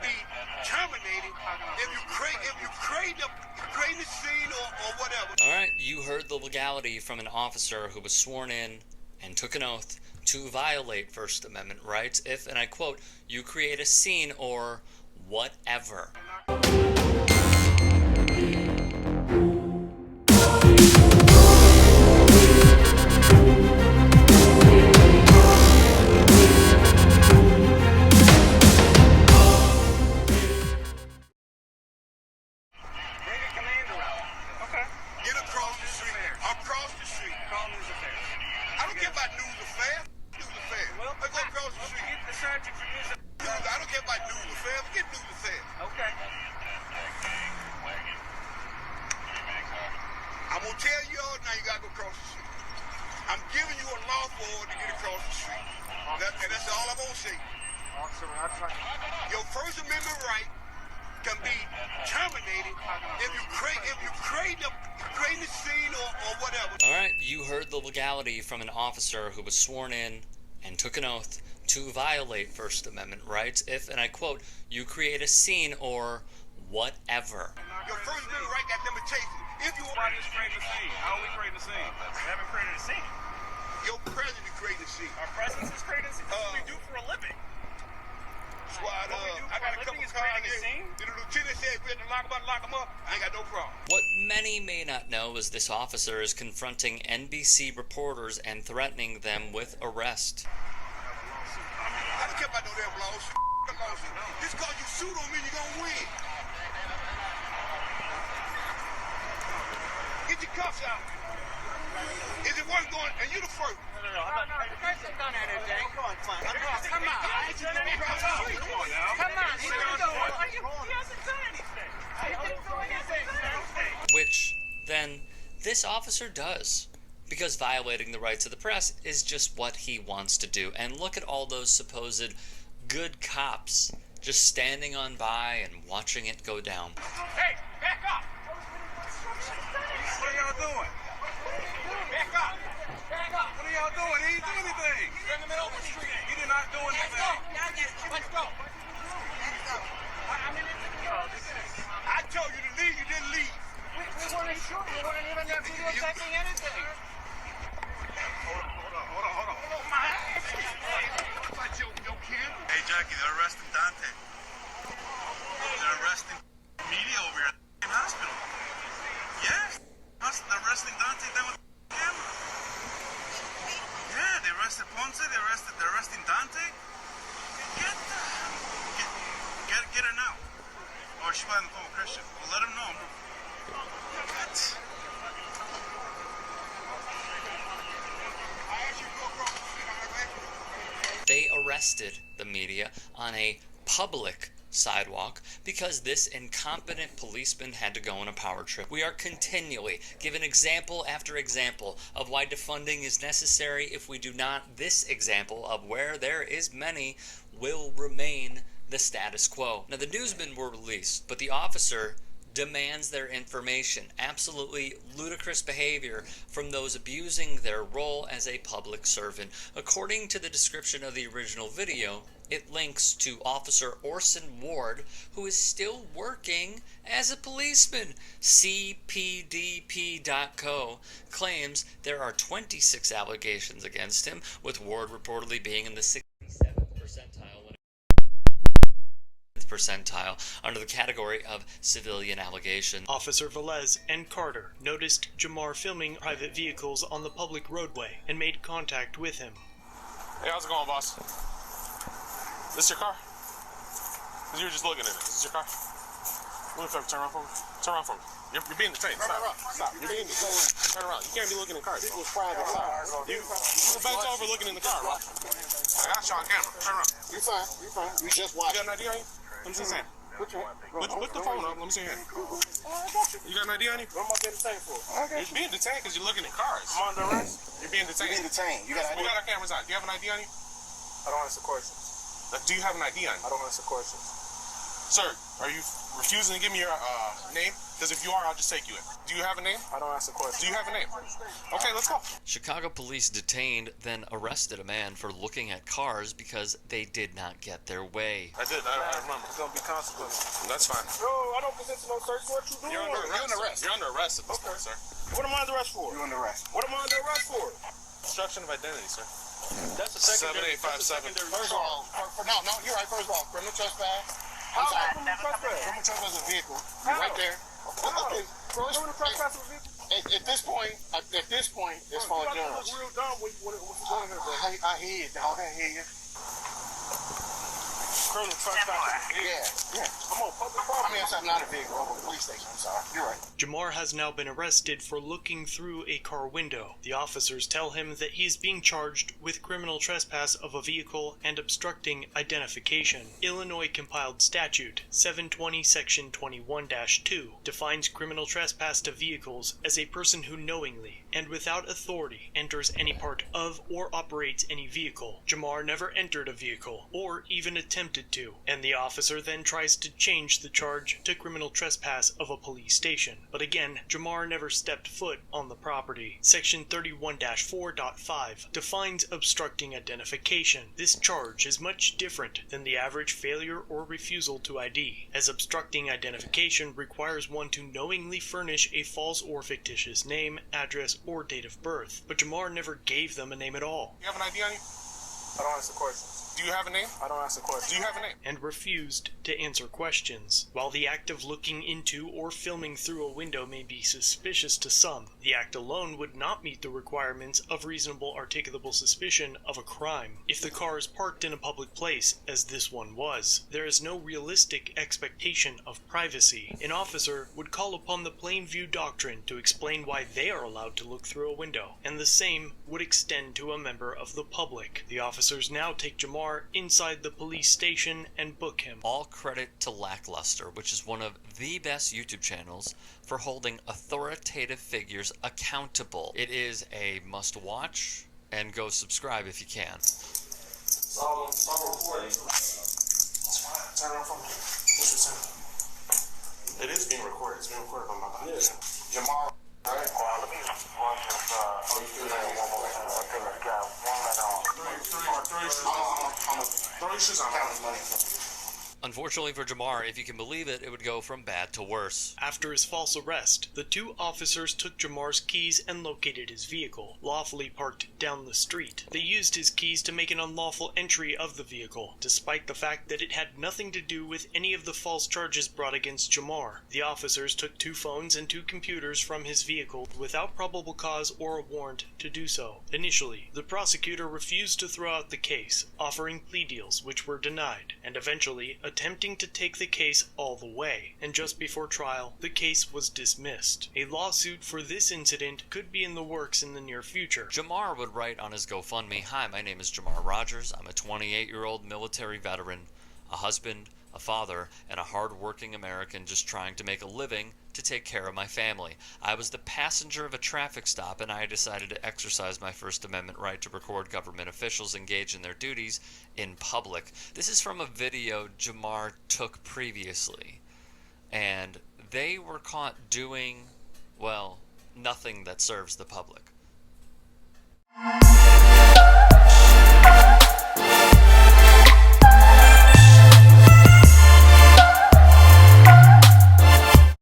be terminated if you create the scene or whatever. All right, you heard the legality from an officer who was sworn in and took an oath to violate First Amendment rights if, and I quote, you create a scene or whatever. I'm gonna tell you all now you gotta go across the street. I'm giving you a lawful order to get across the street. And that's all I'm gonna say. Your First Amendment right can be terminated if you create the scene or whatever. All right, you heard the legality from an officer who was sworn in and took an oath to violate First Amendment rights if, and I quote, you create a scene or whatever. Your First Amendment right got limitations. If you want to create a scene, how are we creating a scene? We haven't created a scene. Your president created a scene. Our president is creating a scene. That's what we do for a living. Squad I got a couple cars here. The lieutenant said we had to lock them up. I ain't got no problem. What many may not know is this officer is confronting NBC reporters and threatening them with arrest. I don't care about no damn lawsuit. Just because you suit on me, you're gonna win. Get your cuffs out. Is it worth going? And you the first. No. I'm not. The first is done at it, Jay. Come on. Come on. He hasn't done anything. Which, then, this officer does. Because violating the rights of the press is just what he wants to do. And look at all those supposed good cops just standing on by and watching it go down. Hey, back up! What are y'all doing? Back up! Back up! What are y'all doing? He didn't do anything. You're in the middle of the street. He did not do anything. Let's go. I told you to leave, you didn't leave. We weren't sure. We weren't even videotaping anything. Hold on. Hey, Jackie, they're arresting Dante. They're arresting media over here at the hospital. Yes, they're arresting Dante then with the camera. Yeah, they arrested Ponce, they're arresting Dante. Get her now. Or she's on the phone with Christian. Well, let him know. What? They arrested the media on a public sidewalk because this incompetent policeman had to go on a power trip. We are continually given example after example of why defunding is necessary. If we do not, this example of where there is many will remain the status quo. Now, the newsmen were released, but the officer demands their information. Absolutely ludicrous behavior from those abusing their role as a public servant. According to the description of the original video, it links to Officer Orson Ward, who is still working as a policeman. CPDP.co claims there are 26 allegations against him, with Ward reportedly being in the 67th percentile under the category of civilian allegation. Officer Velez and Carter noticed Jamar filming private vehicles on the public roadway and made contact with him. Hey, how's it going, boss? This your car? Because you were just looking at it. Is this your car? What if I turn around for me? Turn around for me. You're being detained. Stop. You're being detained. Turn around. You can't be looking in cars. This was private car. You were bent over looking in the car, bro. I got you on camera. Turn around. You're fine. You just watch. You got an ID on you? Let me see his hand. Put the phone up. Let me see your hand. You got an ID on you? What am I being detained for? You're being detained because you're looking at cars. I'm under arrest. You're being detained. You're being detained. You got an ID? We got our cameras on. Do you have an ID on you? I don't answer questions. Do you have an ID on you? I don't answer questions. Sir, are you refusing to give me your name? Because if you are, I'll just take you in. Do you have a name? I don't ask a question. Do you have a name? Okay, let's go. Chicago police detained, then arrested a man for looking at cars because they did not get their way. I did. I remember. It's gonna be consequences. That's fine. No, I don't consent to no search. What you doing? You're under arrest. You're under arrest at this point, sir. What am I under arrest for? You under arrest. What am I under arrest for? Obstruction of identity, sir. That's a secondary. 7857. First of all, no, you're right. First of all, criminal trespass. How is that criminal trespass? Criminal trespass of a vehicle. You're right there. Okay. Criminal trespass of a vehicle. At this point, it's for a judge. You look real dumb when you're doing here, bro. I hear you, dog. I hear you. Criminal trespass. Yeah. I'm on public property. I mean, I'm not a vehicle. I'm a police station. I'm sorry. You're right. Jamar has now been arrested for looking through a car window. The officers tell him that he is being charged with criminal trespass of a vehicle and obstructing identification. Illinois compiled statute 720 section 21-2 defines criminal trespass to vehicles as a person who knowingly and without authority enters any part of or operates any vehicle. Jamar never entered a vehicle or even attempted to, and the officer then tries to change the charge to criminal trespass of a police station. But again, Jamar never stepped foot on the property. Section 31-4.5 defines obstructing identification. This charge is much different than the average failure or refusal to ID, as obstructing identification requires one to knowingly furnish a false or fictitious name, address, or date of birth. But Jamar never gave them a name at all. You have an ID on you? I don't answer questions. Do you have a name? I don't ask a question. Do you have a name? And refused to answer questions. While the act of looking into or filming through a window may be suspicious to some, the act alone would not meet the requirements of reasonable articulable suspicion of a crime. If the car is parked in a public place, as this one was, there is no realistic expectation of privacy. An officer would call upon the plain view doctrine to explain why they are allowed to look through a window, and the same would extend to a member of the public. The officers now take Jamar inside the police station and book him. All credit to Lackluster, which is one of the best YouTube channels for holding authoritative figures accountable. It is a must-watch, and go subscribe if you can. It's all recording. It's fine. Turn it on for me. What's your saying? It is being recorded. It's being recorded on my body. Yeah. Jamar, right? Well, let me run this, Oh, you feel like one more time? I think I got one right on. Throw your shoes on. Counting money. Unfortunately for Jamar, if you can believe it, it would go from bad to worse. After his false arrest, the two officers took Jamar's keys and located his vehicle, lawfully parked down the street. They used his keys to make an unlawful entry of the vehicle, despite the fact that it had nothing to do with any of the false charges brought against Jamar. The officers took 2 phones and 2 computers from his vehicle without probable cause or a warrant to do so. Initially, the prosecutor refused to throw out the case, offering plea deals which were denied, and eventually attempting to take the case all the way, and just before trial, the case was dismissed. A lawsuit for this incident could be in the works in the near future. Jamar would write on his GoFundMe, "Hi, my name is Jamar Rogers. I'm a 28-year-old military veteran, a husband, a father, and a hard-working American just trying to make a living to take care of my family. I was the passenger of a traffic stop, and I decided to exercise my First Amendment right to record government officials engage in their duties in public." This is from a video Jamar took previously, and they were caught doing, well, nothing that serves the public.